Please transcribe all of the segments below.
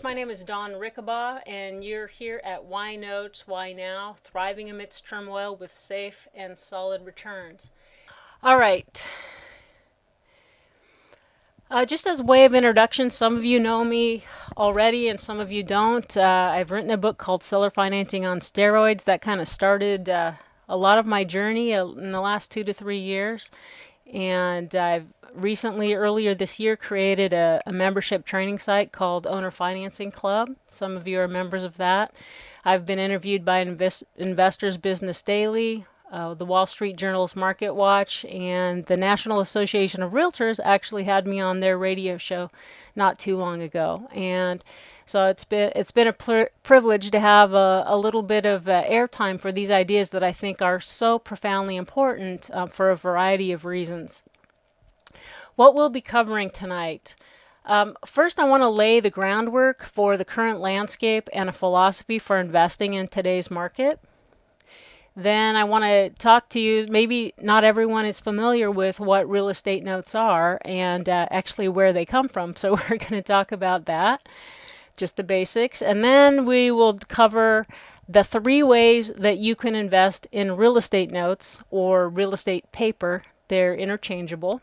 My name is Dawn Rickabaugh, and you're here at Why Notes, Why Now? Thriving amidst turmoil with safe and solid returns. All right. Just as a way of introduction, some of you know me already and some of you don't. I've written a book called Seller Financing on Steroids that kind of started a lot of my journey in the last 2 to 3 years. And I've recently, earlier this year, created a membership training site called Owner Financing Club. Some of you are members of that. I've been interviewed by Investors Business Daily, the Wall Street Journal's Market Watch, and the National Association of Realtors actually had me on their radio show not too long ago. And so it's been a privilege to have a little bit of airtime for these ideas that I think are so profoundly important for a variety of reasons. What we'll be covering tonight. First, I want to lay the groundwork for the current landscape and a philosophy for investing in today's market. Then I want to talk to you, maybe not everyone is familiar with what real estate notes are and actually where they come from. So we're going to talk about that, just the basics. And then we will cover the 3 ways that you can invest in real estate notes or real estate paper. They're interchangeable.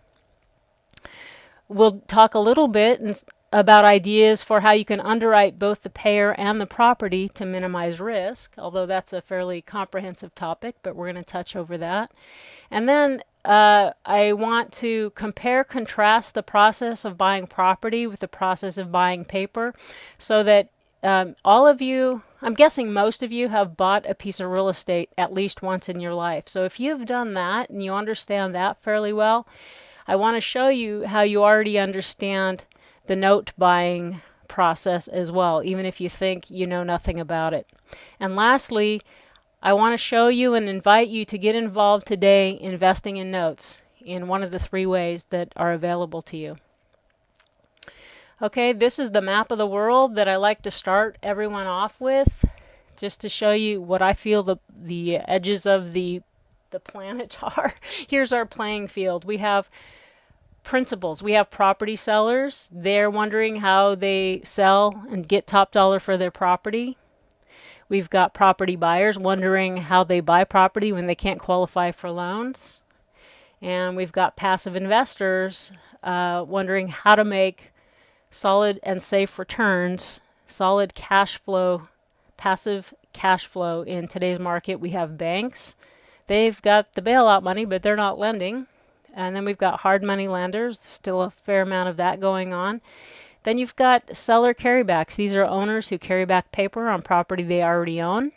We'll talk a little bit about ideas for how you can underwrite both the payer and the property to minimize risk, although that's a fairly comprehensive topic, but we're going to touch over that. And then I want to contrast the process of buying property with the process of buying paper so that all of you, I'm guessing most of you, have bought a piece of real estate at least once in your life. So if you've done that and you understand that fairly well, I want to show you how you already understand the note buying process as well, even if you think you know nothing about it. And lastly, I want to show you and invite you to get involved today investing in notes in one of the 3 ways that are available to you. Okay, this is the map of the world that I like to start everyone off with, just to show you what I feel the edges of the planet are. Here's our playing field. We have principals. We have property sellers. They're wondering how they sell and get top dollar for their property. We've got property buyers wondering how they buy property when they can't qualify for loans. And we've got passive investors wondering how to make solid and safe returns, solid cash flow, passive cash flow in today's market. We have banks. They've got the bailout money, but they're not lending. And then we've got hard money lenders, still a fair amount of that going on. Then you've got seller carrybacks. These are owners who carry back paper on property they already own.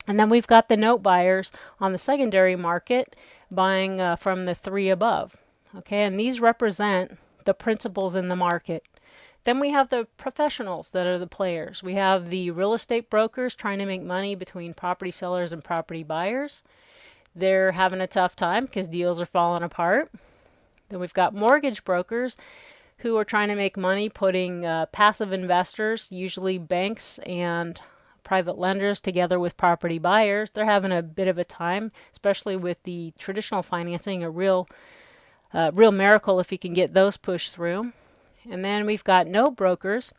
And then we've got the note buyers on the secondary market buying from the 3 above. Okay, and these represent the principals in the market. Then we have the professionals that are the players. We have the real estate brokers trying to make money between property sellers and property buyers. They're having a tough time because deals are falling apart. Then we've got mortgage brokers who are trying to make money putting passive investors, usually banks and private lenders, together with property buyers. They're having a bit of a time, especially with the traditional financing, a real miracle if you can get those pushed through. And then we've got note brokers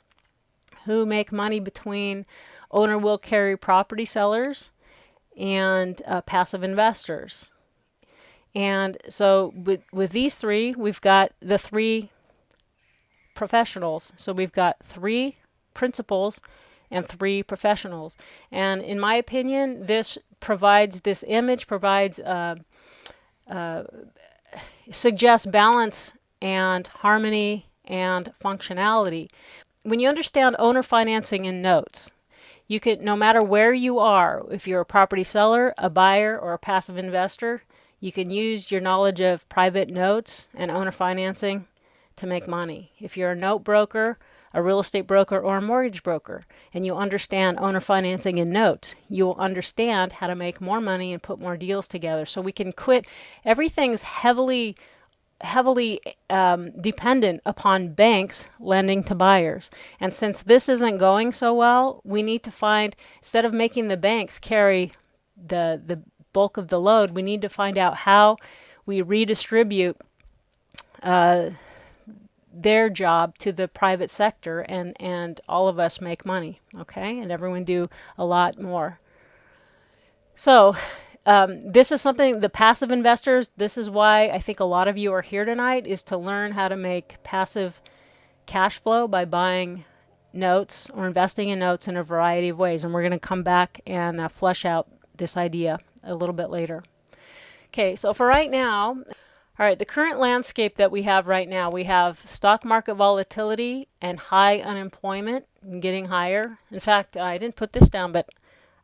who make money between owner will carry property sellers and passive investors. And so with these 3, we've got the 3 professionals. So we've got 3 principals and 3 professionals. And in my opinion, this image provides suggests balance and harmony and functionality. When you understand owner financing in notes, you could, no matter where you are, if you're a property seller, a buyer, or a passive investor, you can use your knowledge of private notes and owner financing to make money. If you're a note broker, a real estate broker, or a mortgage broker, and you understand owner financing in notes, you will understand how to make more money and put more deals together. So we can quit. Everything's heavily dependent upon banks lending to buyers. And since this isn't going so well, we need to find, instead of making the banks carry the bulk of the load, we need to find out how we redistribute their job to the private sector, and all of us make money, okay? And everyone do a lot more. So this is something, the passive investors, this is why I think a lot of you are here tonight, is to learn how to make passive cash flow by buying notes or investing in notes in a variety of ways. And we're going to come back and flesh out this idea a little bit later. Okay, so for right now, all right, the current landscape that we have right now, we have stock market volatility and high unemployment and getting higher. In fact, I didn't put this down,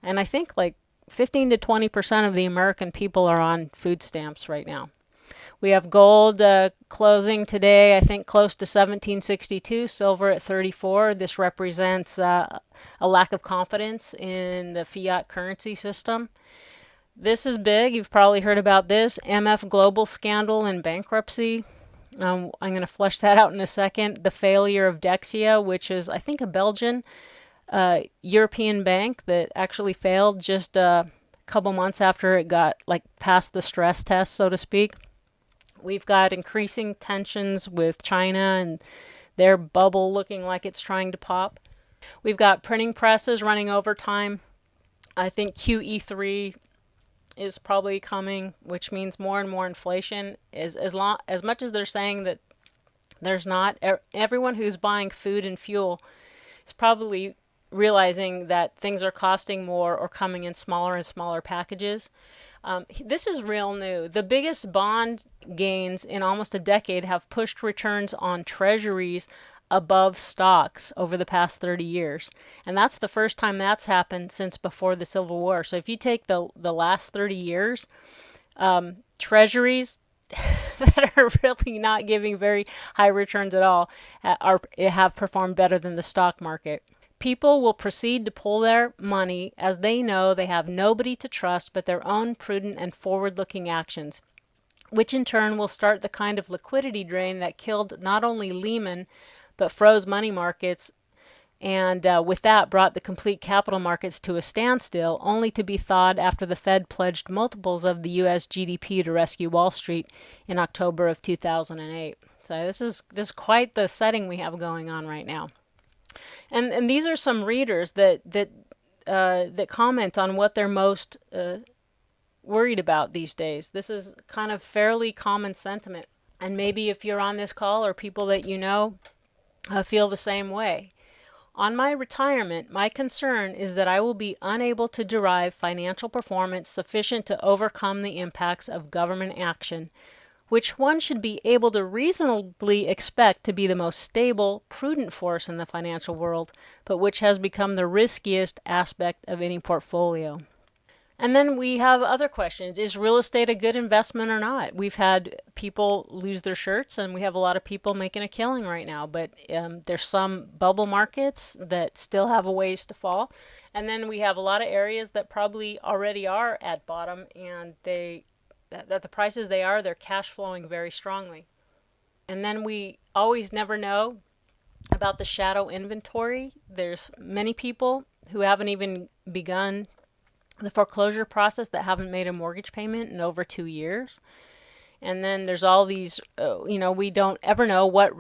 and I think like 15 to 20% of the American people are on food stamps right now. We have gold closing today, I think, close to 1762, silver at 34. This represents a lack of confidence in the fiat currency system. This is big. You've probably heard about this. MF Global scandal and bankruptcy. I'm going to flesh that out in a second. The failure of Dexia, which is, I think, a Belgian European bank that actually failed just a couple months after it got past the stress test, so to speak. We've got increasing tensions with China and their bubble looking like it's trying to pop. We've got printing presses running overtime. I think QE3 is probably coming, which means more and more inflation. As much as they're saying that there's not, everyone who's buying food and fuel is probably realizing that things are costing more or coming in smaller and smaller packages. This is real new. The biggest bond gains in almost a decade have pushed returns on treasuries above stocks over the past 30 years. And that's the first time that's happened since before the Civil War. So if you take the last 30 years, treasuries that are really not giving very high returns at all have performed better than the stock market. People will proceed to pull their money as they know they have nobody to trust but their own prudent and forward-looking actions, which in turn will start the kind of liquidity drain that killed not only Lehman but froze money markets, and with that brought the complete capital markets to a standstill, only to be thawed after the Fed pledged multiples of the U.S. GDP to rescue Wall Street in October of 2008. So this is quite the setting we have going on right now. And these are some readers that comment on what they're most worried about these days. This is kind of fairly common sentiment. And maybe if you're on this call or people that you know feel the same way. On my retirement, my concern is that I will be unable to derive financial performance sufficient to overcome the impacts of government action, which one should be able to reasonably expect to be the most stable, prudent force in the financial world, but which has become the riskiest aspect of any portfolio. And then we have other questions. Is real estate a good investment or not? We've had people lose their shirts, and we have a lot of people making a killing right now. But there's some bubble markets that still have a ways to fall. And then we have a lot of areas that probably already are at bottom, and at the prices they're cash flowing very strongly. And then we always never know about the shadow inventory. There's many people who haven't even begun the foreclosure process that haven't made a mortgage payment in over 2 years. And then there's all these, we don't ever know what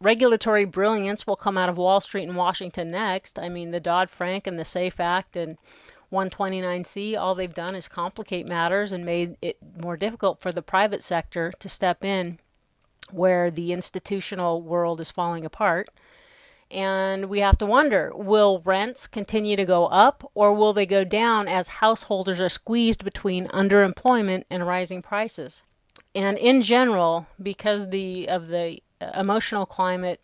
regulatory brilliance will come out of Wall Street and Washington next. I mean, the Dodd-Frank and the SAFE Act and 129C, all they've done is complicate matters and made it more difficult for the private sector to step in where the institutional world is falling apart. And we have to wonder, will rents continue to go up or will they go down as householders are squeezed between underemployment and rising prices? And in general, because of the emotional climate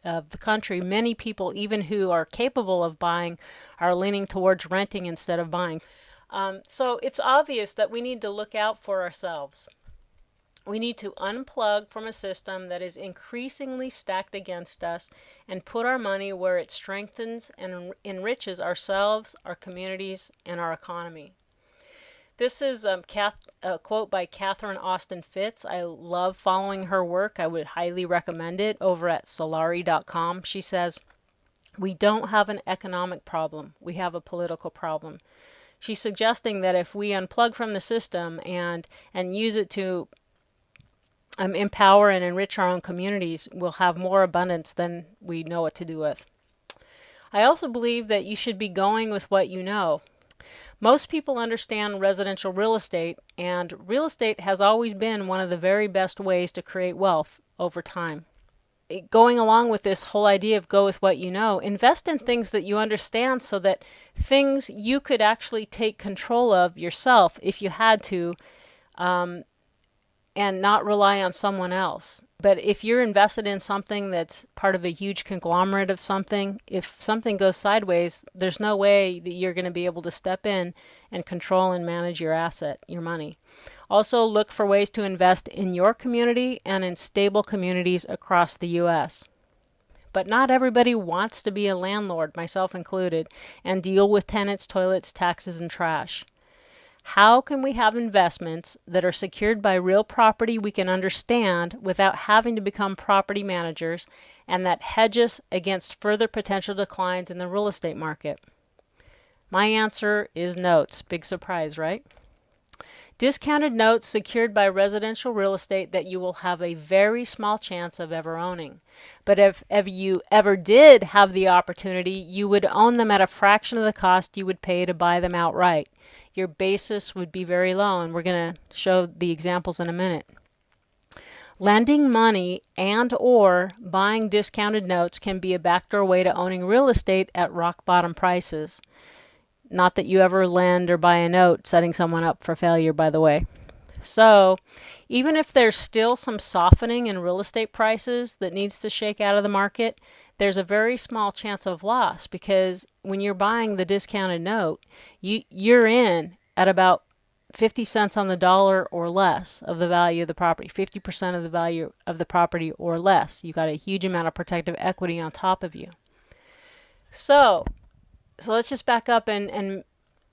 of the country, many people, even who are capable of buying, are leaning towards renting instead of buying. So it's obvious that we need to look out for ourselves. We need to unplug from a system that is increasingly stacked against us and put our money where it strengthens and enriches ourselves, our communities, and our economy. This is a quote by Catherine Austin Fitts. I love following her work. I would highly recommend it over at solari.com. She says, "We don't have an economic problem. We have a political problem." She's suggesting that if we unplug from the system and use it to empower and enrich our own communities, we'll have more abundance than we know what to do with. I also believe that you should be going with what you know. Most people understand residential real estate, and real estate has always been one of the very best ways to create wealth over time. Going along with this whole idea of go with what you know, invest in things that you understand so that things you could actually take control of yourself if you had to, and not rely on someone else. But if you're invested in something that's part of a huge conglomerate of something, if something goes sideways, there's no way that you're going to be able to step in and control and manage your asset, your money. Also, look for ways to invest in your community and in stable communities across the U.S. But not everybody wants to be a landlord, myself included, and deal with tenants, toilets, taxes, and trash. How can we have investments that are secured by real property we can understand without having to become property managers, and that hedge us against further potential declines in the real estate market? My answer is notes. Big surprise, right? Discounted notes secured by residential real estate that you will have a very small chance of ever owning. But if you ever did have the opportunity, you would own them at a fraction of the cost you would pay to buy them outright. Your basis would be very low, and we're going to show the examples in a minute. Lending money and or buying discounted notes can be a backdoor way to owning real estate at rock bottom prices. Not that you ever lend or buy a note setting someone up for failure, by the way. So, even if there's still some softening in real estate prices that needs to shake out of the market, there's a very small chance of loss, because when you're buying the discounted note, you're in at about 50 cents on the dollar or less of the value of the property, 50% of the value of the property or less. You got a huge amount of protective equity on top of you. So let's just back up and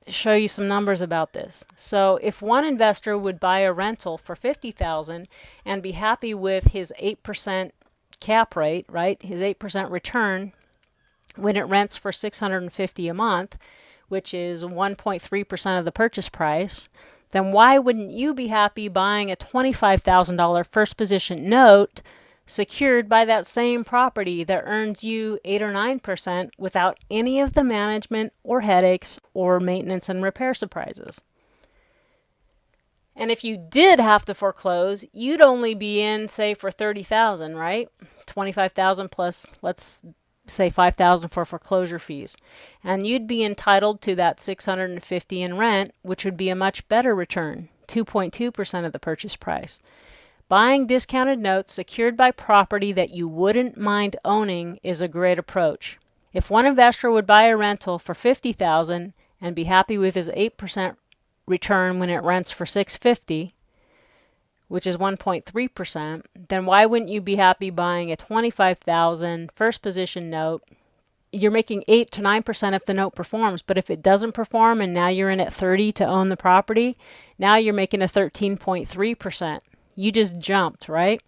show you some numbers about this. So if one investor would buy a rental for $50,000 and be happy with his 8% cap rate, right? His 8% return when it rents for $650 a month, which is 1.3% of the purchase price, then why wouldn't you be happy buying a $25,000 first position note secured by that same property that earns you 8 or 9% without any of the management or headaches or maintenance and repair surprises? And if you did have to foreclose, you'd only be in, say, for $30,000, right? $25,000 plus, let's say, $5,000 for foreclosure fees. And you'd be entitled to that $650 in rent, which would be a much better return, 2.2% of the purchase price. Buying discounted notes secured by property that you wouldn't mind owning is a great approach. If one investor would buy a rental for $50,000 and be happy with his 8% return when it rents for $650, which is 1.3%, then why wouldn't you be happy buying a $25,000 first position note? You're making 8 to 9% if the note performs, but if it doesn't perform and now you're in at 30 to own the property, now you're making a 13.3%. You just jumped, right?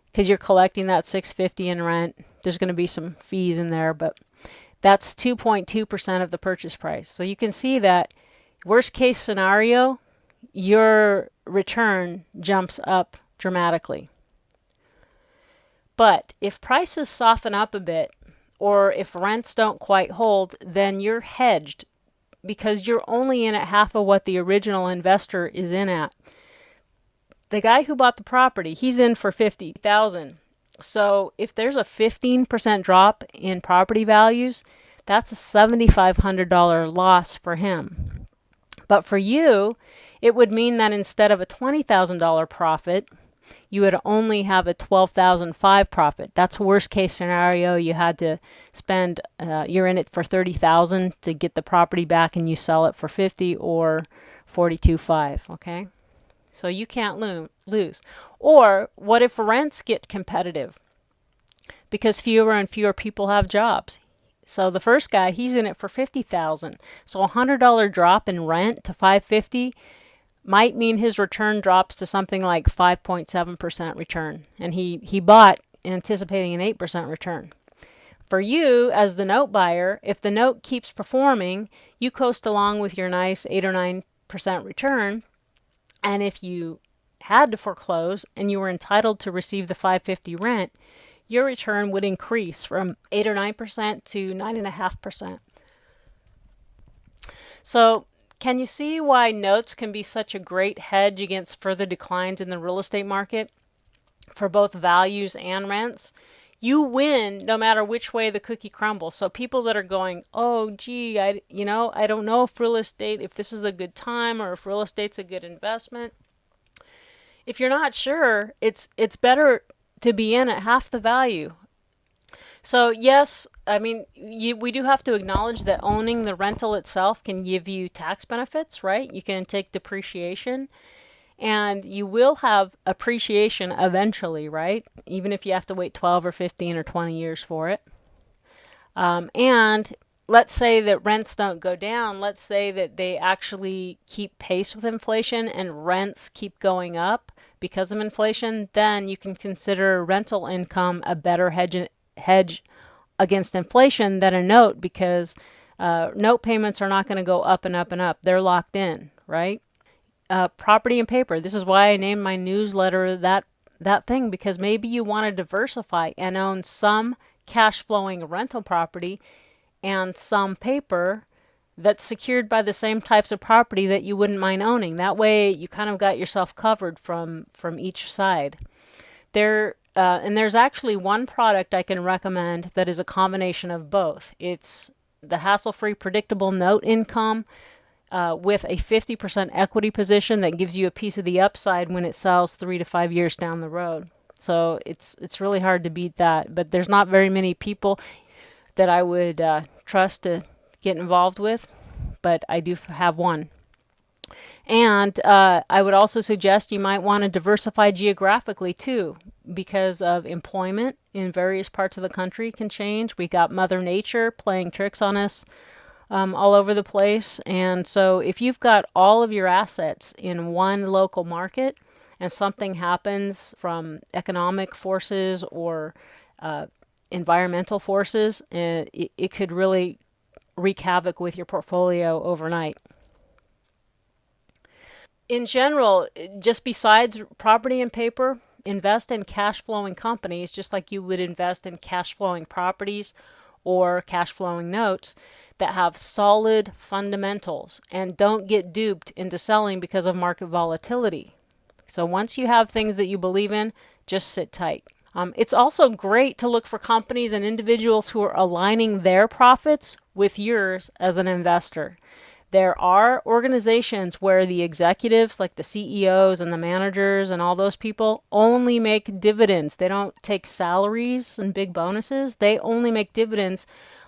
Because you're collecting that $650 in rent. There's going to be some fees in there, but that's 2.2% of the purchase price. So you can see that worst case scenario, your return jumps up dramatically. But if prices soften up a bit, or if rents don't quite hold, then you're hedged, because you're only in at half of what the original investor is in at. The guy who bought the property, he's in for $50,000. So if there's a 15% drop in property values, that's a $7,500 loss for him. But for you, it would mean that instead of a $20,000 profit, you would only have a $12,500 profit. That's worst case scenario. You had to spend, you're in it for $30,000 to get the property back, and you sell it for $50,000 or $42,500. Okay, so you can't lose. Or what if rents get competitive? Because fewer and fewer people have jobs. So the first guy, he's in it for $50,000. So a $100 drop in rent to $550 might mean his return drops to something like 5.7% return. And he bought anticipating an 8% return. For you, as the note buyer, if the note keeps performing, you coast along with your nice 8 or 9% return. And if you had to foreclose and you were entitled to receive the 550 rent, your return would increase from 8 or 9% to 9.5%. So, can you see why notes can be such a great hedge against further declines in the real estate market for both values and rents? You win no matter which way the cookie crumbles. So people that are going, oh, gee, I don't know if real estate, if this is a good time or if real estate's a good investment. If you're not sure, it's better to be in at half the value. So yes, I mean, we do have to acknowledge that owning the rental itself can give you tax benefits, right? You can take depreciation and you will have appreciation eventually, right? Even if you have to wait 12 or 15 or 20 years for it. And let's say that rents don't go down. Let's say that they actually keep pace with inflation and rents keep going up because of inflation. Then you can consider rental income a better hedge against inflation than a note, because note payments are not going to go up and up and up. They're locked in, right? Property and paper. This is why I named my newsletter that thing, because maybe you want to diversify and own some cash flowing rental property and some paper that's secured by the same types of property that you wouldn't mind owning. That way you kind of got yourself covered from each side. And there's actually one product I can recommend that is a combination of both. It's the hassle-free predictable note income with a 50% equity position that gives you a piece of the upside when it sells 3 to 5 years down the road. So it's really hard to beat that. But there's not very many people that I would trust to get involved with, but I do have one. And I would also suggest you might want to diversify geographically too, because of employment in various parts of the country can change. We got Mother Nature playing tricks on us all over the place. And so if you've got all of your assets in one local market and something happens from economic forces or environmental forces, it could really wreak havoc with your portfolio overnight. In general, just besides property and paper, invest in cash flowing companies just like you would invest in cash flowing properties or cash flowing notes that have solid fundamentals, and don't get duped into selling because of market volatility. So once you have things that you believe in, just sit tight. It's also great to look for companies and individuals who are aligning their profits with yours as an investor. There are organizations where the executives, like the CEOs and the managers and all those people, only make dividends. They don't take salaries and big bonuses. They only make dividends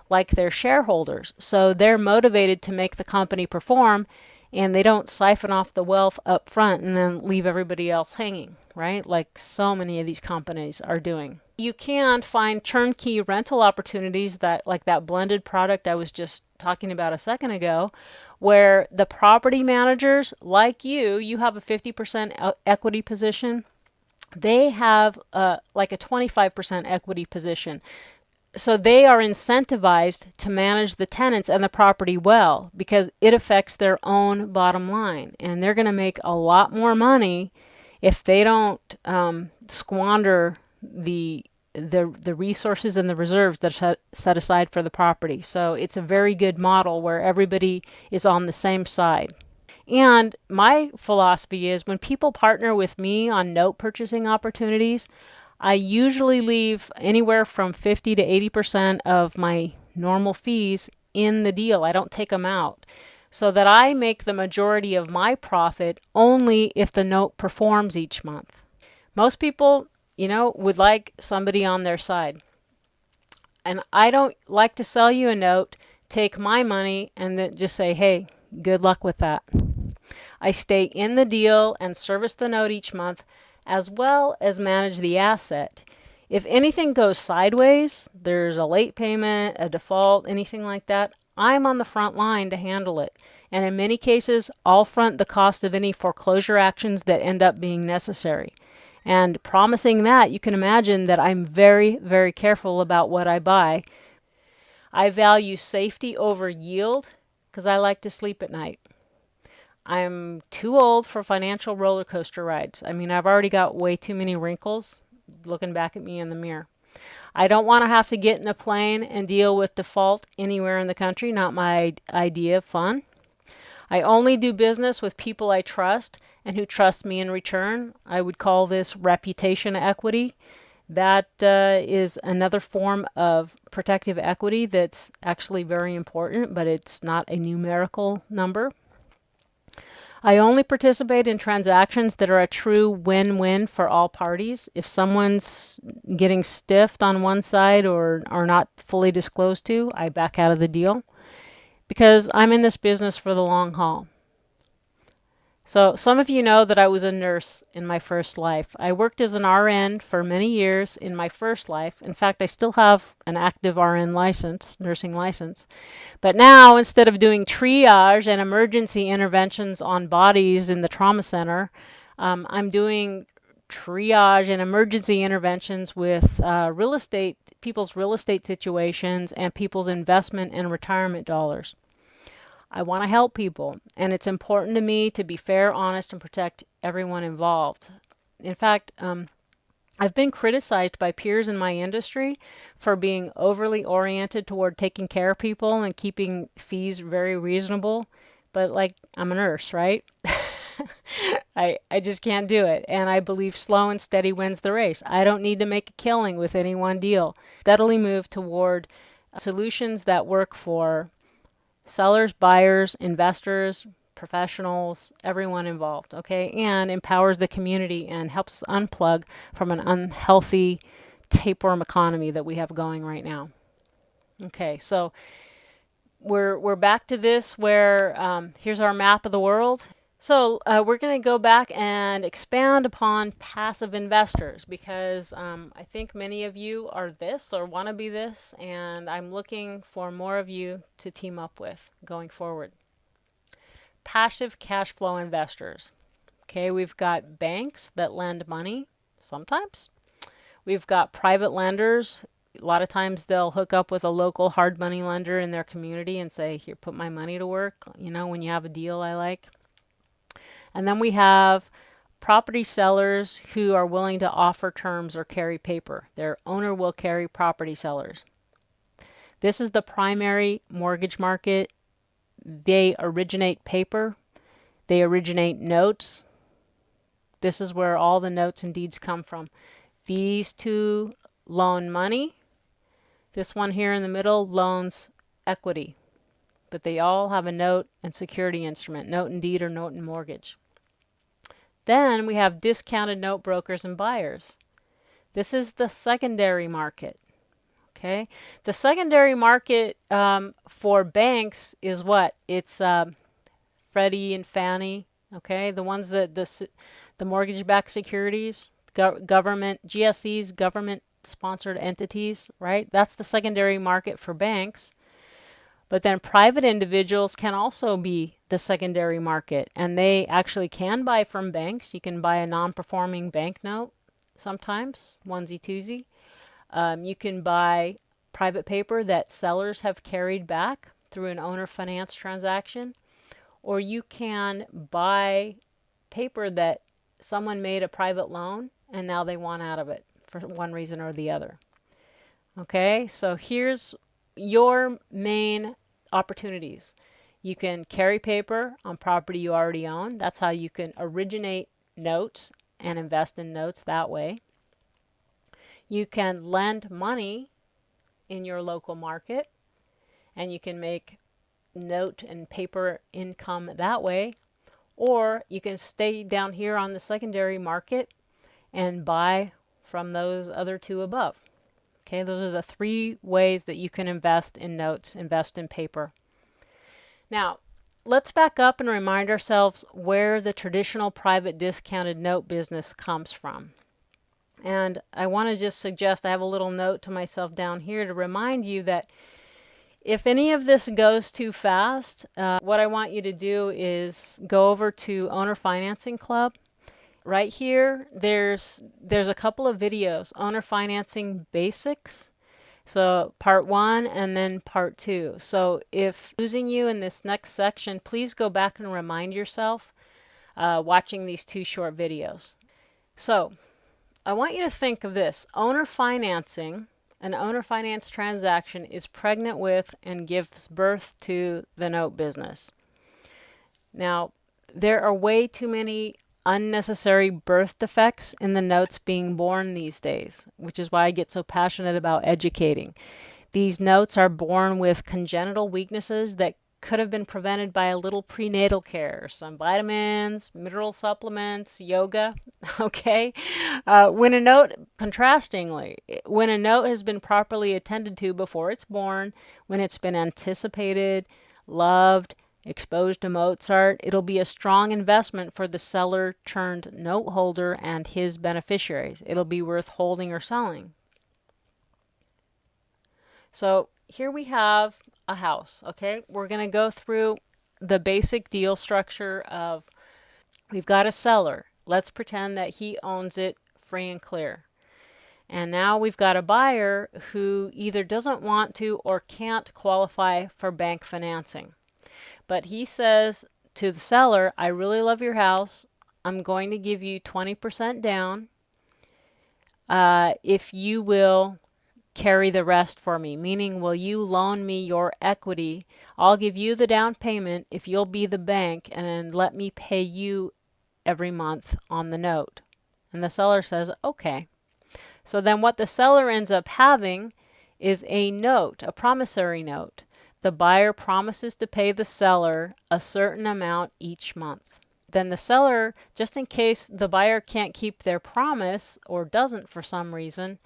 like their shareholders. So they're motivated to make the company perform, and they don't siphon off the wealth up front and then leave everybody else hanging, right? Like so many of these companies are doing. You can find turnkey rental opportunities like that blended product I was just talking about a second ago, where the property managers, like you have a 50% equity position. They have like a 25% equity position. So they are incentivized to manage the tenants and the property well, because it affects their own bottom line. And they're going to make a lot more money if they don't squander the resources and the reserves that are set aside for the property. So it's a very good model where everybody is on the same side. And my philosophy is, when people partner with me on note purchasing opportunities, I usually leave anywhere from 50 to 80% of my normal fees in the deal. I don't take them out, so that I make the majority of my profit only if the note performs each month. Most people, would like somebody on their side. And I don't like to sell you a note, take my money, and then just say, hey, good luck with that. I stay in the deal and service the note each month, as well as manage the asset. If anything goes sideways, there's a late payment, a default, anything like that, I'm on the front line to handle it. And in many cases, I'll front the cost of any foreclosure actions that end up being necessary. And promising that, you can imagine that I'm very, very careful about what I buy. I value safety over yield because I like to sleep at night. I'm too old for financial roller coaster rides. I mean, I've already got way too many wrinkles looking back at me in the mirror. I don't want to have to get in a plane and deal with default anywhere in the country. Not my idea of fun. I only do business with people I trust and who trust me in return. I would call this reputation equity. That is another form of protective equity that's actually very important, but it's not a numerical number. I only participate in transactions that are a true win-win for all parties. If someone's getting stiffed on one side or are not fully disclosed to, I back out of the deal because I'm in this business for the long haul. So some of you know that I was a nurse in my first life. I worked as an RN for many years in my first life. In fact, I still have an active RN license, nursing license. But now, instead of doing triage and emergency interventions on bodies in the trauma center, I'm doing triage and emergency interventions with people's real estate situations and people's investment and retirement dollars. I want to help people, and it's important to me to be fair, honest, and protect everyone involved. In fact, I've been criticized by peers in my industry for being overly oriented toward taking care of people and keeping fees very reasonable. But like, I'm a nurse, right? I just can't do it. And I believe slow and steady wins the race. I don't need to make a killing with any one deal. Steadily move toward solutions that work for sellers, buyers, investors, professionals, everyone involved, okay? And empowers the community and helps unplug from an unhealthy tapeworm economy that we have going right now. Okay, so we're back to this where here's our map of the world. So we're going to go back and expand upon passive investors because I think many of you are this or want to be this, and I'm looking for more of you to team up with going forward. Passive cash flow investors. Okay, we've got banks that lend money sometimes. We've got private lenders. A lot of times they'll hook up with a local hard money lender in their community and say, here, put my money to work, you know, when you have a deal I like. And then we have property sellers who are willing to offer terms or carry paper. Their owner will carry property sellers. This is the primary mortgage market. They originate paper. They originate notes. This is where all the notes and deeds come from. These two loan money. This one here in the middle loans equity. But they all have a note and security instrument, note and deed or note and mortgage. Then we have discounted note brokers and buyers. This is the secondary market. Okay, the secondary market for banks is what? It's Freddie and Fannie. Okay, the ones that the mortgage-backed securities, government GSEs, government-sponsored entities. Right, that's the secondary market for banks. But then private individuals can also be the secondary market, and they actually can buy from banks. You can buy a non-performing bank note sometimes, onesie-twosie. You can buy private paper that sellers have carried back through an owner finance transaction, or you can buy paper that someone made a private loan and now they want out of it for one reason or the other. Okay, so here's your main opportunities. You can carry paper on property you already own. That's how you can originate notes and invest in notes that way. You can lend money in your local market, and you can make note and paper income that way. Or you can stay down here on the secondary market and buy from those other two above. Okay, those are the three ways that you can invest in notes, invest in paper. Now, let's back up and remind ourselves where the traditional private discounted note business comes from. And I want to just suggest, I have a little note to myself down here to remind you that if any of this goes too fast, what I want you to do is go over to Owner Financing Club. Right here, there's a couple of videos, Owner Financing Basics, So part one and then part two. So if losing you in this next section, please go back and remind yourself watching these two short videos. So I want you to think of this. Owner financing, an owner finance transaction is pregnant with and gives birth to the note business. Now, there are way too many unnecessary birth defects in the notes being born these days, which is why I get so passionate about educating. These notes are born with congenital weaknesses that could have been prevented by a little prenatal care, some vitamins, mineral supplements, yoga. Okay. Contrastingly, when a note has been properly attended to before it's born, when it's been anticipated, loved, exposed to Mozart, it'll be a strong investment for the seller turned note holder and his beneficiaries. It'll be worth holding or selling. So here we have a house, okay? We're going to go through the basic deal structure of, we've got a seller. Let's pretend that he owns it free and clear. And now we've got a buyer who either doesn't want to or can't qualify for bank financing. But he says to the seller, I really love your house. I'm going to give you 20% down if you will carry the rest for me, meaning will you loan me your equity? I'll give you the down payment if you'll be the bank and let me pay you every month on the note. And the seller says, okay. So then what the seller ends up having is a note, a promissory note. The buyer promises to pay the seller a certain amount each month. Then the seller, just in case the buyer can't keep their promise or doesn't for some reason,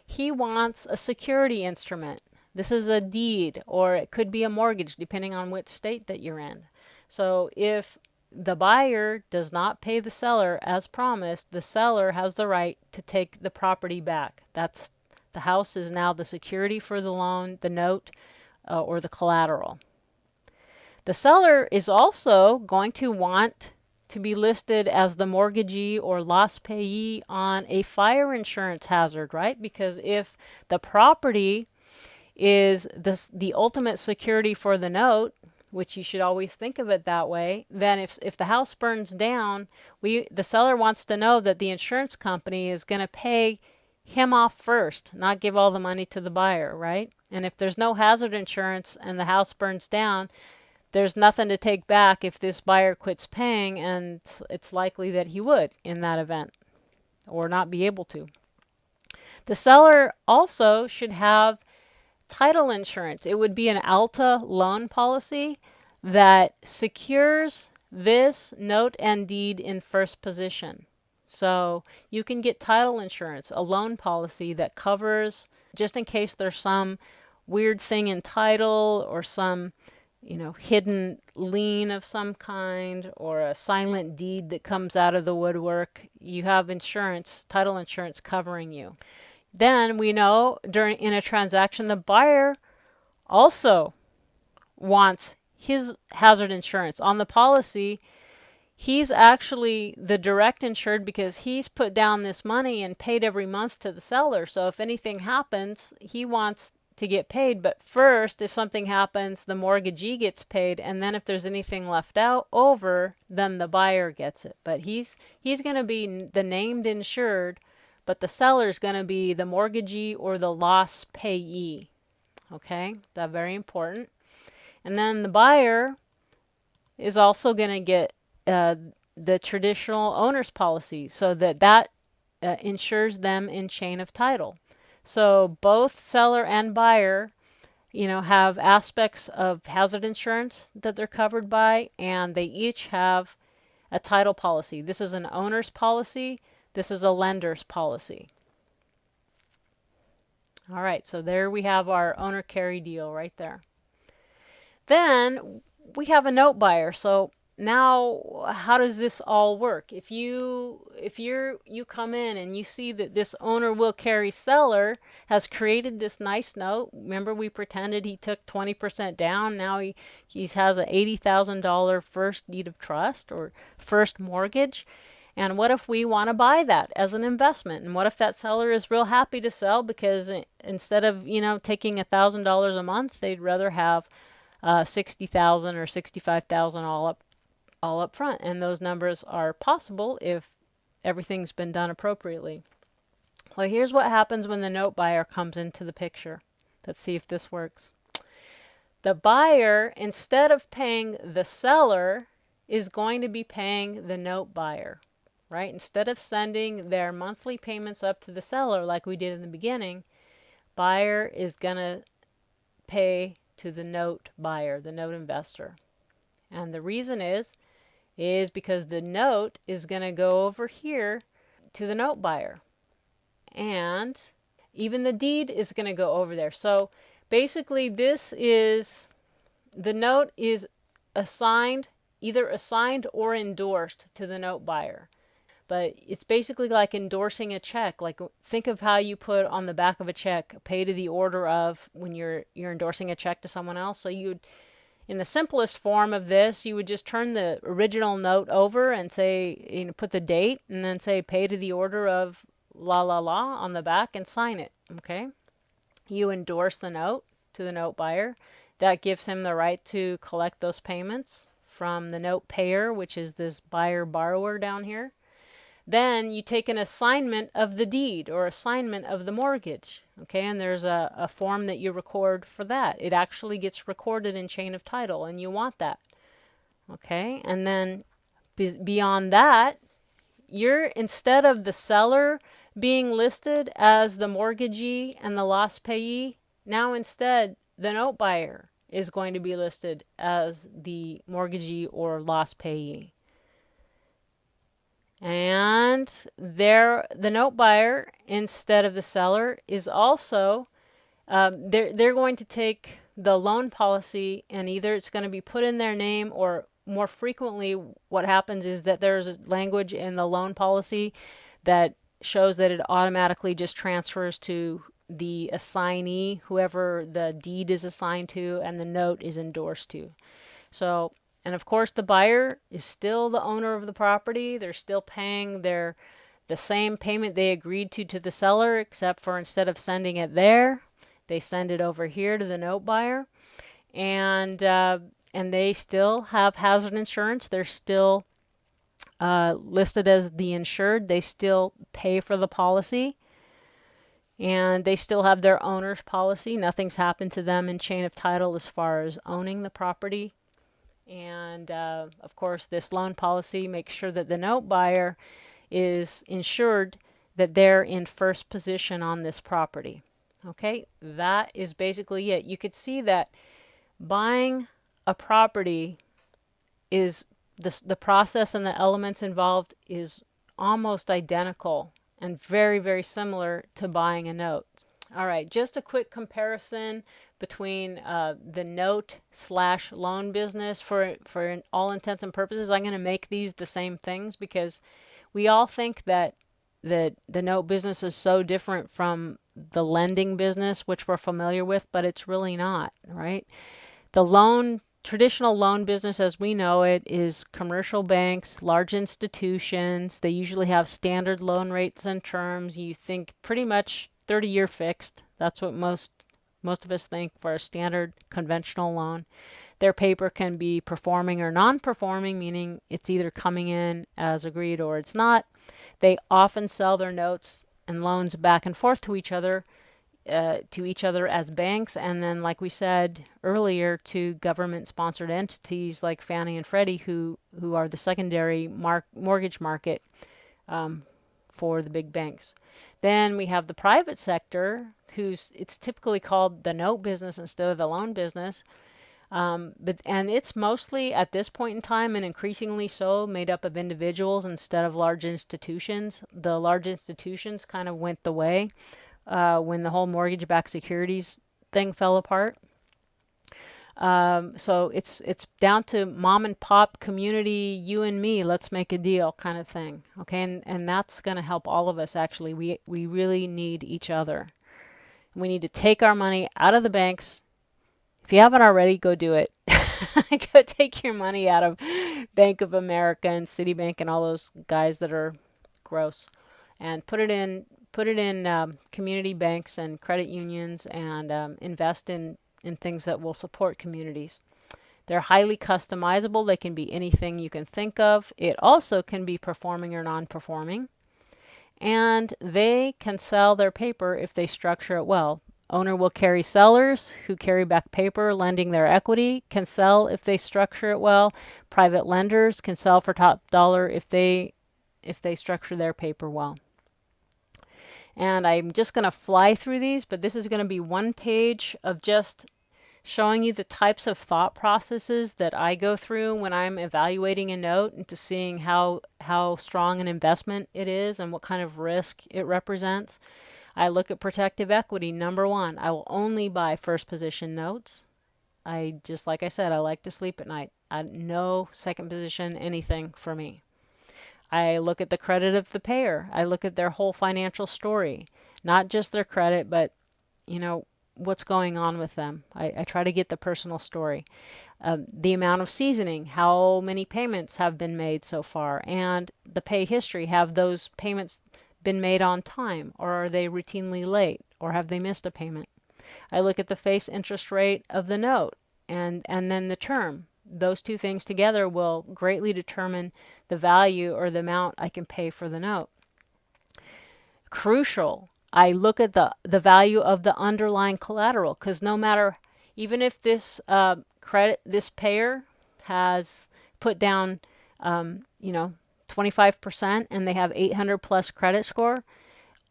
he wants a security instrument. This is a deed, or it could be a mortgage, depending on which state that you're in. So if the buyer does not pay the seller as promised, the seller has the right to take the property back. The house is now the security for the loan, the note, or the collateral. The seller is also going to want to be listed as the mortgagee or loss payee on a fire insurance hazard, right? Because if the property is the ultimate security for the note, which you should always think of it that way, then if the house burns down, the seller wants to know that the insurance company is going to pay him off first, not give all the money to the buyer, right? And if there's no hazard insurance and the house burns down, there's nothing to take back if this buyer quits paying, and it's likely that he would in that event or not be able to. The seller also should have title insurance. It would be an Alta loan policy that secures this note and deed in first position. So you can get title insurance, a loan policy that covers, just in case there's some weird thing in title or some hidden lien of some kind or a silent deed that comes out of the woodwork, you have insurance, title insurance covering you. Then we know in a transaction, the buyer also wants his hazard insurance. On the policy, he's actually the direct insured because he's put down this money and paid every month to the seller. So if anything happens, he wants to get paid. But first, if something happens, the mortgagee gets paid. And then if there's anything left over, then the buyer gets it. But he's going to be the named insured, but the seller's going to be the mortgagee or the loss payee. Okay, that's very important. And then the buyer is also going to get the traditional owner's policy, so that insures them in chain of title. So both seller and buyer, have aspects of hazard insurance that they're covered by, and they each have a title policy. This is an owner's policy. This is a lender's policy. All right, so there we have our owner carry deal right there. Then we have a note buyer. So now how does this all work? If you come in and you see that this owner will carry seller has created this nice note. Remember, we pretended he took 20% down. Now he has a $80,000 first deed of trust or first mortgage. And what if we want to buy that as an investment? And what if that seller is real happy to sell because instead of, taking $1,000 a month, they'd rather have 60,000 or 65,000 all up front. And those numbers are possible if everything's been done appropriately. Well, here's what happens when the note buyer comes into the picture. Let's see if this works. The buyer, instead of paying the seller, is going to be paying the note buyer, right? Instead of sending their monthly payments up to the seller like we did in the beginning, buyer is going to pay to the note buyer, the note investor. And the reason is because the note is going to go over here to the note buyer. And even the deed is going to go over there. So basically the note is either assigned or endorsed to the note buyer. But it's basically like endorsing a check. Like, think of how you put on the back of a check, pay to the order of, when you're endorsing a check to someone else. So in the simplest form of this, you would just turn the original note over and say, put the date and then say pay to the order of la la la on the back and sign it. Okay. You endorse the note to the note buyer. That gives him the right to collect those payments from the note payer, which is this buyer borrower down here. Then you take an assignment of the deed or assignment of the mortgage. Okay, and there's a form that you record for that. It actually gets recorded in chain of title, and you want that. Okay, and then beyond that, instead of the seller being listed as the mortgagee and the lost payee, now instead the note buyer is going to be listed as the mortgagee or lost payee. And the note buyer, instead of the seller, is also, they're going to take the loan policy, and either it's going to be put in their name, or more frequently what happens is that there's a language in the loan policy that shows that it automatically just transfers to the assignee, whoever the deed is assigned to and the note is endorsed to. So, and of course the buyer is still the owner of the property. They're still paying the same payment they agreed to the seller, except for instead of sending it there, they send it over here to the note buyer. And they still have hazard insurance. They're still listed as the insured. They still pay for the policy. And they still have their owner's policy. Nothing's happened to them in chain of title as far as owning the property. And of course, this loan policy makes sure that the note buyer is insured, that they're in first position on this property. Okay, that is basically it. You could see that buying a property is the process and the elements involved is almost identical and very, very similar to buying a note. All right, just a quick comparison between the note/loan business. For all intents and purposes, I'm going to make these the same things because we all think that the note business is so different from the lending business, which we're familiar with, but it's really not, right? The traditional loan business as we know it is commercial banks, large institutions. They usually have standard loan rates and terms. You think pretty much 30-year fixed. That's what most of us think for a standard conventional loan. Their paper can be performing or non-performing, meaning it's either coming in as agreed or it's not. They often sell their notes and loans back and forth to each other as banks, and then, like we said earlier, to government-sponsored entities like Fannie and Freddie, who are the secondary mortgage market for the big banks. Then we have the private sector, it's typically called the note business instead of the loan business. And it's mostly at this point in time, and increasingly so, made up of individuals instead of large institutions. The large institutions kind of went the way when the whole mortgage-backed securities thing fell apart. So it's down to mom and pop community, you and me, let's make a deal kind of thing. Okay, and that's going to help all of us actually. We really need each other. We need to take our money out of the banks. If you haven't already, go do it. Go take your money out of Bank of America and Citibank and all those guys that are gross, and put it in community banks and credit unions, and invest in things that will support communities. They're highly customizable. They can be anything you can think of. It also can be performing or non-performing. And they can sell their paper if they structure it well. Owner will carry sellers who carry back paper, lending their equity, can sell if they structure it well. Private lenders can sell for top dollar if they structure their paper well. And I'm just going to fly through these, but this is going to be one page of just showing you the types of thought processes that I go through when I'm evaluating a note, into seeing how strong an investment it is and what kind of risk it represents. I look at protective equity. Number one, I will only buy first position notes. Just like I said, I like to sleep at night. No second position, anything for me. I look at the credit of the payer. I look at their whole financial story, not just their credit, but you know, what's going on with them. I try to get the personal story. The amount of seasoning, how many payments have been made so far, and the pay history. Have those payments been made on time, or are they routinely late, or have they missed a payment? I look at the face interest rate of the note, and then the term. Those two things together will greatly determine the value or the amount I can pay for the note. Crucial, I look at the value of the underlying collateral, because no matter, even if this payer has put down, 25%, and they have 800 plus credit score,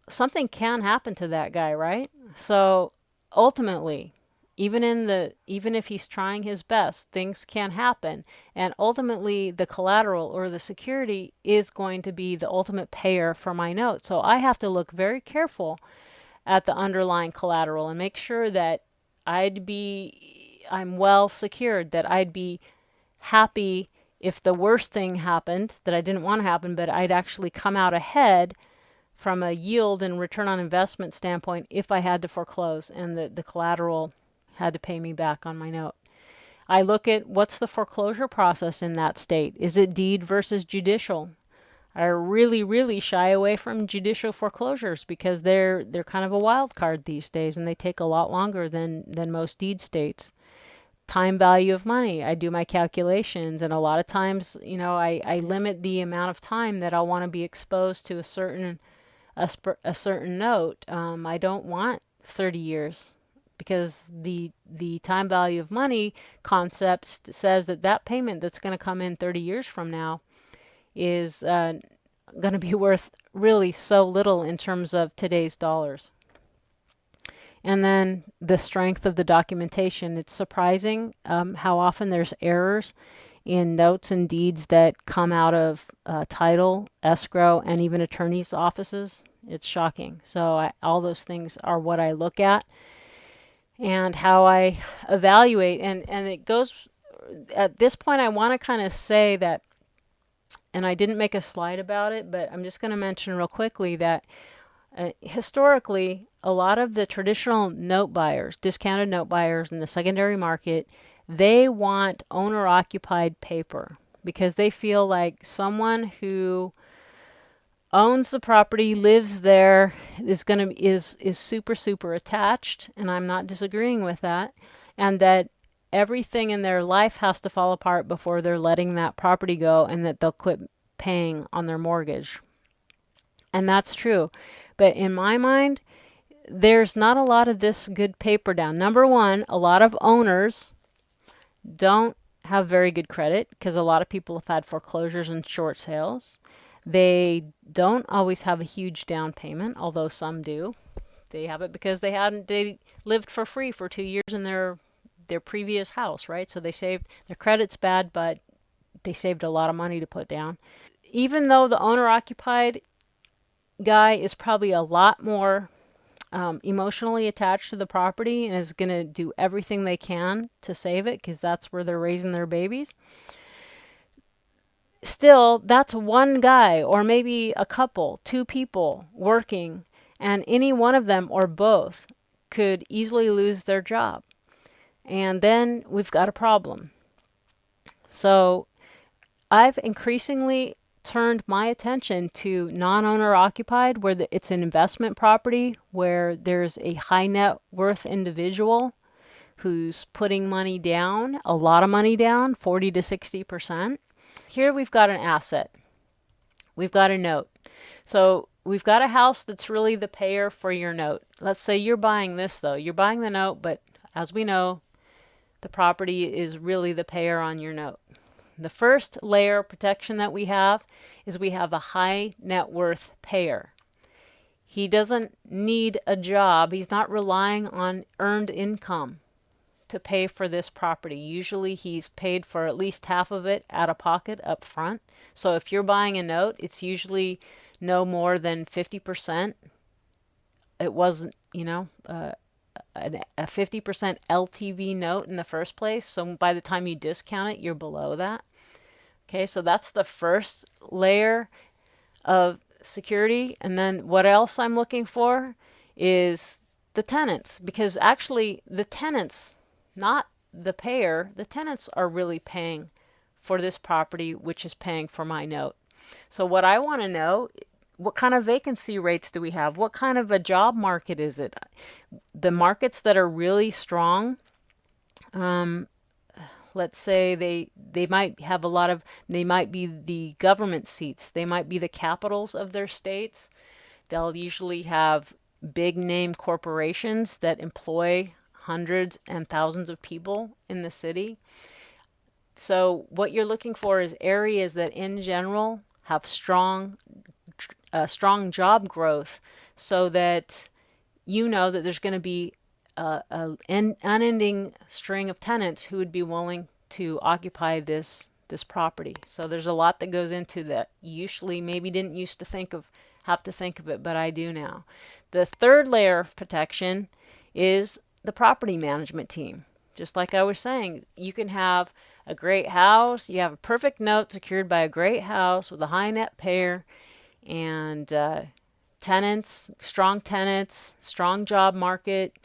something can happen to that guy, right? So ultimately, even if he's trying his best, things can happen. And ultimately, the collateral or the security is going to be the ultimate payer for my note. So I have to look very careful at the underlying collateral and make sure that I'm well secured, that I'd be happy if the worst thing happened that I didn't want to happen, but I'd actually come out ahead from a yield and return on investment standpoint if I had to foreclose and the collateral had to pay me back on my note. I look at what's the foreclosure process in that state. Is it deed versus judicial? I really, really shy away from judicial foreclosures because they're kind of a wild card these days, and they take a lot longer than most deed states. Time value of money. I do my calculations, and a lot of times, I limit the amount of time that I'll want to be exposed to a certain note. I don't want 30 years, because the time value of money concept says that payment that's going to come in 30 years from now is going to be worth really so little in terms of today's dollars. And then the strength of the documentation. It's surprising how often there's errors in notes and deeds that come out of title, escrow, and even attorneys' offices. It's shocking. So all those things are what I look at and how I evaluate. And it goes, at this point, I want to kind of say that, and I didn't make a slide about it, but I'm just going to mention real quickly that historically, a lot of the traditional note buyers, discounted note buyers in the secondary market, they want owner-occupied paper because they feel like someone who owns the property, lives there, is super, super attached, and I'm not disagreeing with that, and that everything in their life has to fall apart before they're letting that property go, and that they'll quit paying on their mortgage. And that's true. But in my mind, there's not a lot of this good paper down. Number one, a lot of owners don't have very good credit because a lot of people have had foreclosures and short sales. They don't always have a huge down payment, although some do. They have it because they lived for free for 2 years in their previous house, right? So they saved, their credit's bad, but they saved a lot of money to put down. Even though the owner-occupied guy is probably a lot more emotionally attached to the property and is going to do everything they can to save it because that's where they're raising their babies. Still, that's one guy or maybe a couple, two people working, and any one of them or both could easily lose their job. And then we've got a problem. So I've increasingly turned my attention to non-owner occupied, where it's an investment property where there's a high net worth individual who's putting money down, a lot of money down, 40 to 60%. Here we've got an asset. We've got a note. So we've got a house that's really the payer for your note. Let's say you're buying this though. You're buying the note, but as we know, the property is really the payer on your note. The first layer of protection that we have is we have a high net worth payer. He doesn't need a job. He's not relying on earned income to pay for this property. Usually he's paid for at least half of it out of pocket up front. So if you're buying a note, it's usually no more than 50%. It wasn't, a 50% LTV note in the first place. So by the time you discount it, you're below that. Okay, so that's the first layer of security. And then what else I'm looking for is the tenants, because actually the tenants, not the payer, the tenants are really paying for this property, which is paying for my note. So what I want to know, what kind of vacancy rates do we have? What kind of a job market is it? The markets that are really strong, let's say they might have they might be the government seats. They might be the capitals of their states. They'll usually have big name corporations that employ hundreds and thousands of people in the city. So what you're looking for is areas that in general have strong job growth, so that you know that there's going to be an unending string of tenants who would be willing to occupy this property. So there's a lot that goes into that. Usually maybe didn't used to have to think of it, but I do now. The third layer of protection is the property management team. Just like I was saying, you can have a great house, you have a perfect note secured by a great house with a high net payer, and tenants, strong job market.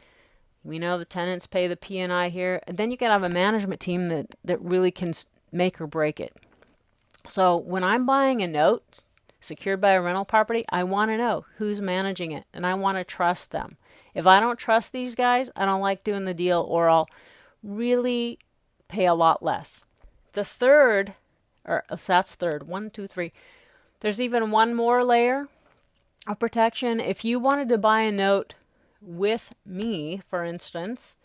We know the tenants pay the P&I here. And then you can have a management team that really can make or break it. So when I'm buying a note secured by a rental property, I want to know who's managing it, and I want to trust them. If I don't trust these guys, I don't like doing the deal, or I'll really pay a lot less. The third, that's third, 1, 2, 3. There's even one more layer of protection. If you wanted to buy a note with me, for instance,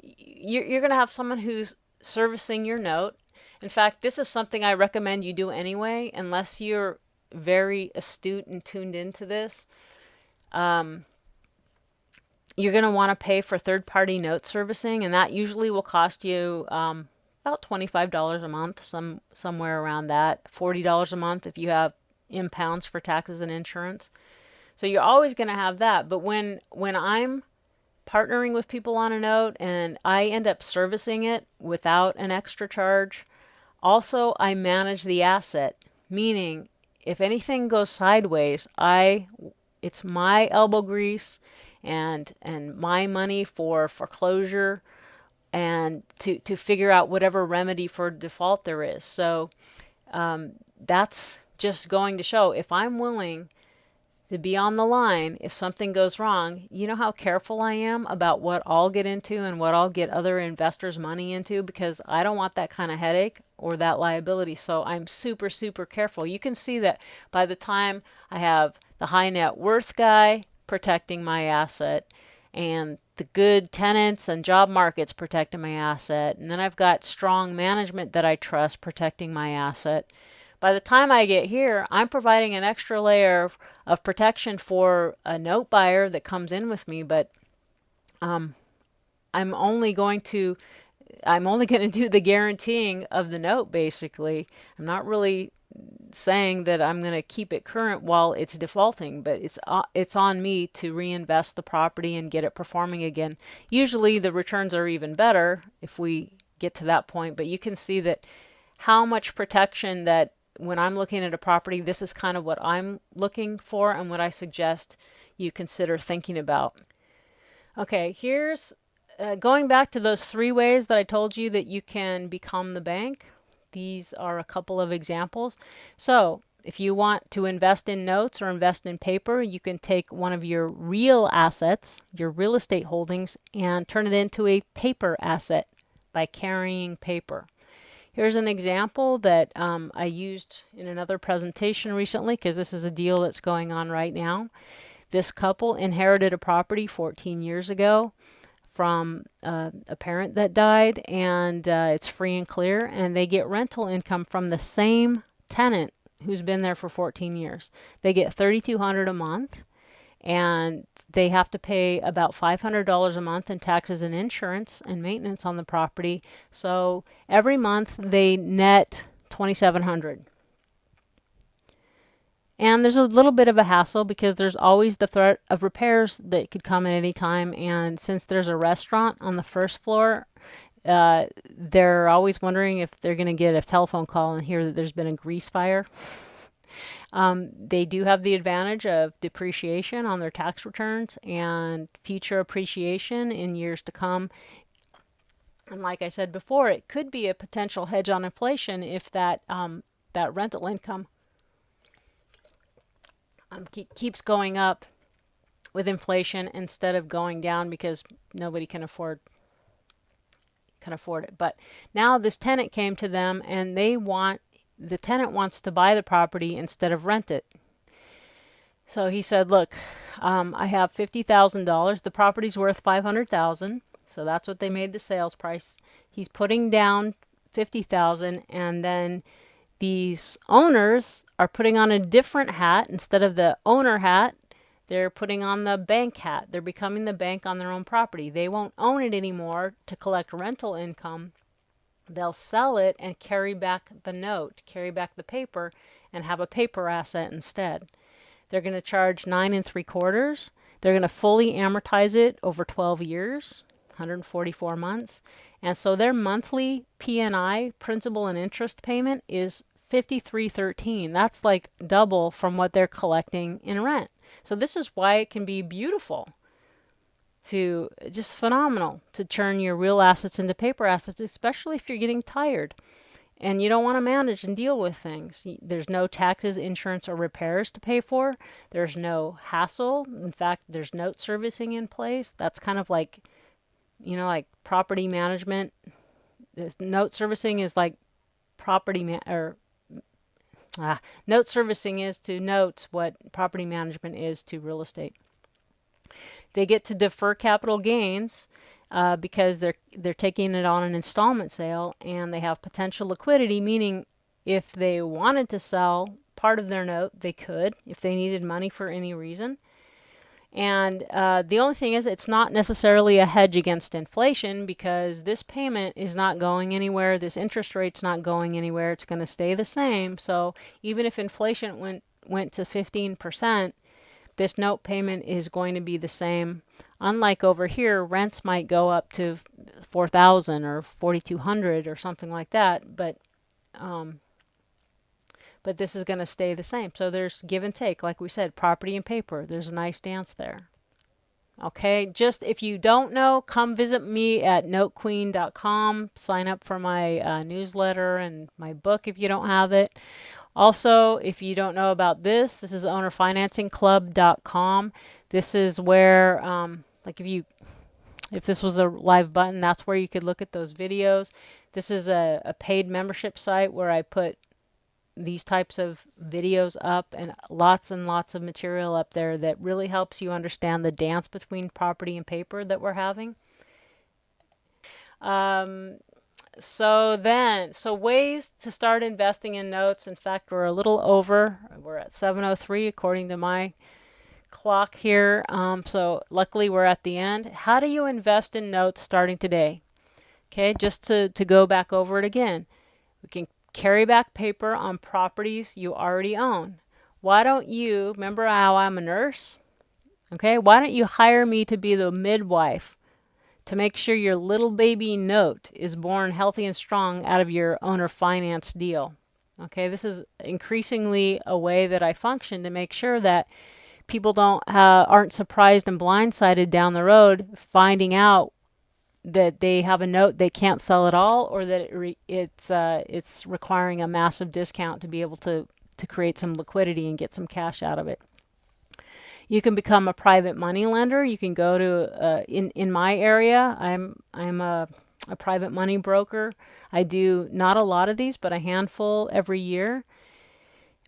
you're going to have someone who's servicing your note. In fact, this is something I recommend you do anyway, unless you're very astute and tuned into this. You're going to want to pay for third-party note servicing, and that usually will cost you about $25 a month, somewhere around that. $40 a month if you have impounds for taxes and insurance. So you're always going to have that. But when I'm partnering with people on a note and I end up servicing it without an extra charge, also I manage the asset, meaning if anything goes sideways, it's my elbow grease and my money for foreclosure, and to figure out whatever remedy for default there is. So that's just going to show, if I'm willing to be on the line, if something goes wrong, you know how careful I am about what I'll get into and what I'll get other investors' money into, because I don't want that kind of headache or that liability. So I'm super, super careful. You can see that by the time I have the high net worth guy protecting my asset, and the good tenants and job markets protecting my asset, and then I've got strong management that I trust protecting my asset. By the time I get here, I'm providing an extra layer of protection for a note buyer that comes in with me, but I'm only going to do the guaranteeing of the note, basically. I'm not really saying that I'm going to keep it current while it's defaulting, but it's on me to reinvest the property and get it performing again. Usually the returns are even better if we get to that point, but you can see that how much protection that when I'm looking at a property, this is kind of what I'm looking for and what I suggest you consider thinking about. Okay, here's going back to those 3 ways that I told you that you can become the bank. these are a couple of examples. So if you want to invest in notes or invest in paper, you can take one of your real assets, your real estate holdings, and turn it into a paper asset by carrying paper. Here's an example that I used in another presentation recently, because this is a deal that's going on right now. This couple inherited a property 14 years ago from a parent that died, and it's free and clear, and they get rental income from the same tenant who's been there for 14 years. They get $3,200 a month, and they have to pay about $500 a month in taxes and insurance and maintenance on the property. So every month they net $2,700. And there's a little bit of a hassle because there's always the threat of repairs that could come at any time. And since there's a restaurant on the first floor, they're always wondering if they're going to get a telephone call and hear that there's been a grease fire. They do have the advantage of depreciation on their tax returns and future appreciation in years to come. And like I said before, it could be a potential hedge on inflation if that rental income keeps going up with inflation instead of going down, because nobody can afford it. But now this tenant came to them, and the tenant wants to buy the property instead of rent it. So he said, look, I have $50,000. The property's worth $500,000. So that's what they made the sales price. He's putting down $50,000, and then these owners are putting on a different hat. Instead of the owner hat, they're putting on the bank hat. They're becoming the bank on their own property. They won't own it anymore to collect rental income. They'll sell it and carry back the note, carry back the paper, and have a paper asset instead. They're going to charge 9 3/4. They're going to fully amortize it over 12 years, 144 months. And so their monthly P&I, principal and interest payment, is $53.13. That's like double from what they're collecting in rent. So this is why it can be beautiful, just phenomenal to turn your real assets into paper assets, especially if you're getting tired and you don't want to manage and deal with things. There's no taxes, insurance, or repairs to pay for. There's no hassle. In fact, there's note servicing in place. That's kind of like, like property management. This note servicing is like note servicing is to notes what property management is to real estate. They get to defer capital gains because they're taking it on an installment sale, and they have potential liquidity, meaning if they wanted to sell part of their note, they could if they needed money for any reason. And the only thing is, it's not necessarily a hedge against inflation, because this payment is not going anywhere. This interest rate's not going anywhere. It's going to stay the same. So even if inflation went to 15%, this note payment is going to be the same. Unlike over here, rents might go up to $4,000 or $4,200 or something like that, but this is going to stay the same. So there's give and take, like we said, property and paper. There's a nice dance there. Okay, just if you don't know, come visit me at notequeen.com. Sign up for my newsletter and my book if you don't have it. Also, if you don't know about this is ownerfinancingclub.com. This is where, if this was a live button, that's where you could look at those videos. This is a paid membership site where I put these types of videos up, and lots of material up there that really helps you understand the dance between property and paper that we're having. So ways to start investing in notes. In fact, we're a little over. We're at 7:03 according to my clock here. So luckily we're at the end. How do you invest in notes starting today? Okay, just to go back over it again. We can carry back paper on properties you already own. Why don't you, remember how I'm a nurse? Okay, why don't you hire me to be the midwife to make sure your little baby note is born healthy and strong out of your owner finance deal? Okay, this is increasingly a way that I function to make sure that people aren't surprised and blindsided down the road finding out that they have a note they can't sell at all, or that it's requiring a massive discount to be able to create some liquidity and get some cash out of it. You can become a private money lender. You can go to in my area. I'm a private money broker. I do not a lot of these, but a handful every year.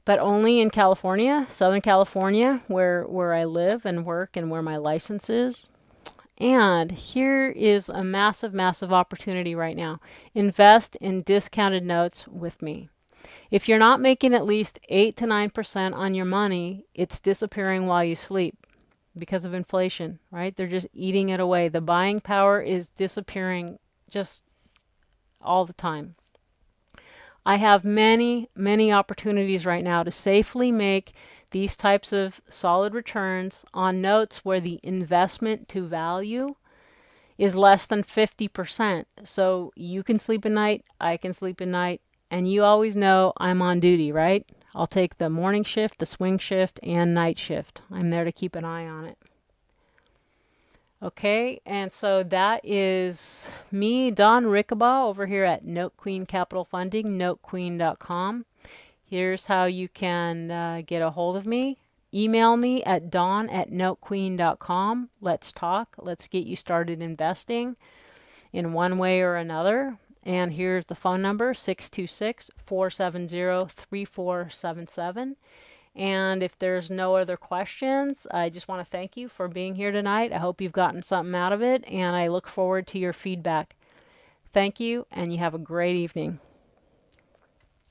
But only in California, Southern California, where I live and work and where my license is. And here is a massive, massive opportunity right now. Invest in discounted notes with me. If you're not making at least 8 to 9% on your money, it's disappearing while you sleep because of inflation, right? They're just eating it away. The buying power is disappearing just all the time. I have many, many opportunities right now to safely make these types of solid returns on notes where the investment to value is less than 50%. So you can sleep at night, I can sleep at night, and you always know I'm on duty, right? I'll take the morning shift, the swing shift, and night shift. I'm there to keep an eye on it. Okay, and so that is me, Don Rickabaugh, over here at Note Queen Capital Funding, notequeen.com. Here's how you can get a hold of me. Email me at dawn@notequeen.com. Let's talk. Let's get you started investing in one way or another. And here's the phone number, 626-470-3477. And if there's no other questions, I just want to thank you for being here tonight. I hope you've gotten something out of it, and I look forward to your feedback. Thank you, and you have a great evening.